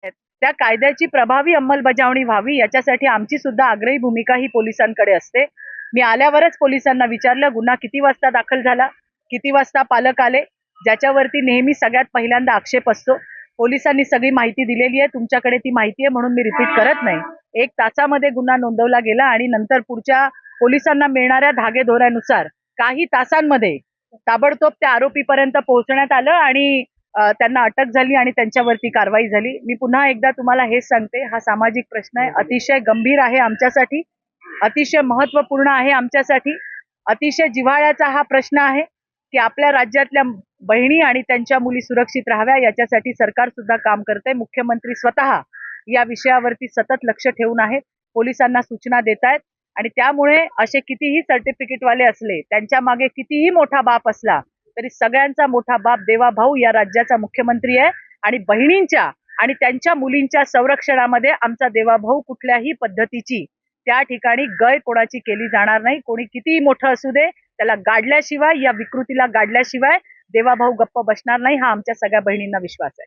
त्या कायद्याची प्रभावी अंमलबजावणी व्हावी याच्यासाठी आमची सुद्धा आग्रही भूमिका ही पोलिसांकडे असते. मी आल्यावरच पोलिसांना विचारलं, गुन्हा किती वाजता दाखल झाला, किती वाजता पालक आले, ज्याच्यावरती नेहमी सगळ्यात पहिल्यांदा आक्षेप असतो. पोलिसांनी सगळी माहिती दिलेली आहे, तुमच्याकडे ती माहिती आहे म्हणून मी रिपीट करत नाही. 1 तासामध्ये गुन्हा नोंदवला गेला आणि नंतर पुढच्या पोलिसांना मिळणाऱ्या धागेदोऱ्यानुसार काही तासांमध्ये ताबडतोब त्या आरोपीपर्यंत पोहोचण्यात आलं आणि त्यांना अटक झाली आणि त्यांच्यावरती कारवाई झाली. मी पुन्हा एकदा तुम्हाला हेच सांगते, हा सामाजिक प्रश्न आहे, अतिशय गंभीर आहे आमच्यासाठी, अतिशय महत्त्वपूर्ण आहे आमच्यासाठी, अतिशय जिव्हाळ्याचा हा प्रश्न आहे की आपल्या राज्यातल्या बहिणी आणि त्यांच्या मुली सुरक्षित राहाव्या याच्यासाठी सरकार सुद्धा काम करते. मुख्यमंत्री स्वतः या विषयावरती सतत लक्ष ठेवून आहेत, पोलिसांना सूचना देत आहेत आणि त्यामुळे असे कितीही सर्टिफिकेटवाले असले, त्यांच्या मागे कितीही मोठा बाप असला तरी सगळ्यांचा मोठा बाप देवाभाऊ या राज्याचा मुख्यमंत्री आहे आणि बहिणींच्या आणि त्यांच्या मुलींच्या संरक्षणामध्ये आमचा देवाभाऊ कुठल्याही पद्धतीची त्या ठिकाणी गय कोणाची केली जाणार नाही. कोणी कितीही मोठं असू दे, त्याला गाडल्याशिवाय या विकृतीला गाडल्याशिवाय देवाभाऊ गप्प बसणार नाही, हा आमच्या सगळ्या बहिणींना विश्वास आहे.